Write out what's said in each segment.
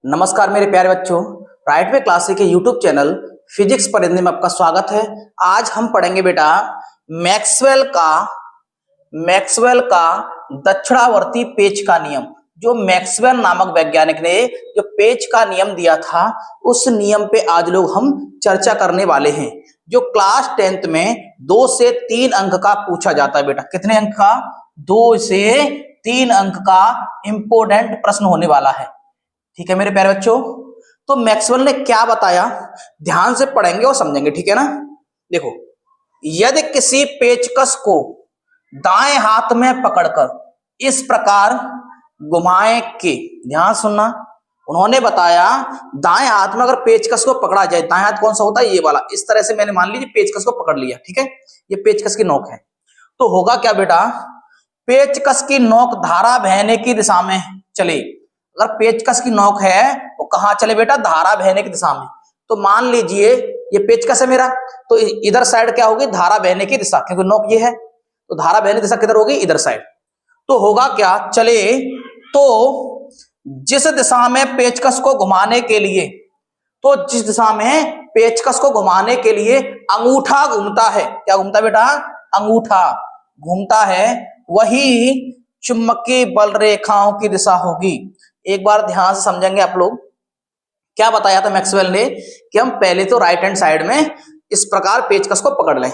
नमस्कार मेरे प्यारे बच्चों, राइट वे क्लासिक के यूट्यूब चैनल फिजिक्स पर हिंदी में आपका स्वागत है। आज हम पढ़ेंगे बेटा मैक्सवेल का दक्षिणावर्ती पेच का नियम। जो मैक्सवेल नामक वैज्ञानिक ने जो पेच का नियम दिया था, उस नियम पे आज लोग हम चर्चा करने वाले हैं। जो क्लास 10th में 2 से 3 अंक का पूछा जाता है बेटा। कितने अंक का? 2 से 3 अंक का इंपोर्टेंट प्रश्न होने वाला है। ठीक है मेरे प्यारे बच्चों, तो मैक्सवेल ने क्या बताया ध्यान से पढ़ेंगे और समझेंगे, ठीक है ना। देखो, यदि किसी पेचकस को दाएं हाथ में पकड़कर इस प्रकार घुमाएं के, ध्यान सुनना, उन्होंने बताया दाएं हाथ में अगर पेचकस को पकड़ा जाए, दाएं हाथ कौन सा होता है? ये वाला। इस तरह से मैंने मान लीजिए पेचकस को पकड़ लिया, ठीक है, ये पेचकस की नोक है। तो होगा क्या बेटा, पेचकस की नोक धारा बहने की दिशा में चले। अगर पेचकस की नोक है तो कहां चले बेटा? धारा बहने की दिशा में। तो मान लीजिए ये पेचकस है मेरा, तो इधर साइड क्या होगी? धारा बहने की दिशा, क्योंकि नोक ये है, तो धारा बहने की दिशा किधर होगी? इधर साइड। तो होगा क्या, चले तो जिस दिशा में पेचकस को घुमाने के लिए, तो जिस दिशा में पेचकस को घुमाने के लिए अंगूठा घूमता है, क्या घूमता बेटा? अंगूठा घूमता है, वही चुंबकीय बल रेखाओं की दिशा होगी। एक बार ध्यान से समझेंगे आप लोग। क्या बताया था मैक्सवेल ने कि हम पहले तो राइट हैंड साइड में इस प्रकार पेचकस को पकड़ लें।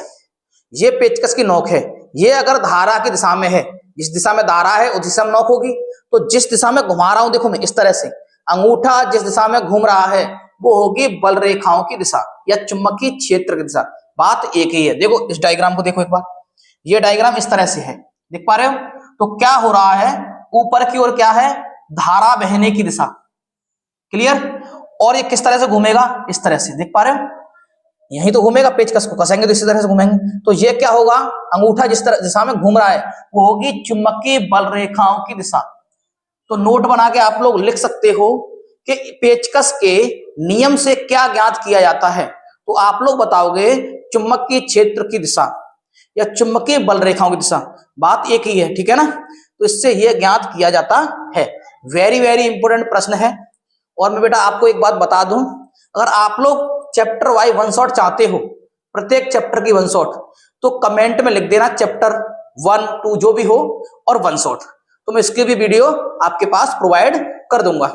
ये पेचकस की नोक है, ये अगर धारा की दिशा में है, जिस दिशा में धारा है उस दिशा में नोक होगी। तो जिस दिशा में घुमा रहा हूं, देखो मैं इस तरह से, अंगूठा जिस दिशा में घूम रहा है वो होगी बल रेखाओं की दिशा या चुंबकीय क्षेत्र की दिशा। बात एक ही है। देखो इस डायग्राम को देखो एक बार, ये डायग्राम इस तरह से है, देख पा रहे हो? तो क्या हो रहा है, ऊपर की ओर क्या है? धारा बहने की दिशा, क्लियर। और ये किस तरह से घूमेगा? इस तरह से, देख पा रहे हो? यही तो घूमेगा, पेचकस को कसेंगे तो इसी तरह से घूमेंगे। तो ये क्या होगा, अंगूठा जिस तरह दिशा में घूम रहा है वो होगी चुंबकीय बल रेखाओं की दिशा। तो नोट बना के आप लोग लिख सकते हो कि पेचकस के नियम से क्या ज्ञात किया जाता है। तो आप लोग बताओगे चुंबकीय क्षेत्र की दिशा या चुंबकीय बल रेखाओं की दिशा, बात एक ही है, ठीक है ना। तो इससे यह ज्ञात किया जाता है। वेरी वेरी इंपोर्टेंट प्रश्न है। और मैं बेटा आपको एक बात बता दूं, अगर आप लोग चैप्टर वाइज वन शॉट चाहते हो, प्रत्येक चैप्टर की वन शॉट, तो कमेंट में लिख देना चैप्टर 1, 2 जो भी हो और वन शॉट, तो मैं इसकी भी वीडियो आपके पास प्रोवाइड कर दूंगा।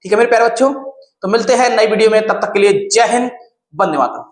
ठीक है मेरे प्यारे बच्चों, तो मिलते हैं नई वीडियो में, तब तक के लिए जय हिंद, वंदे मातरम।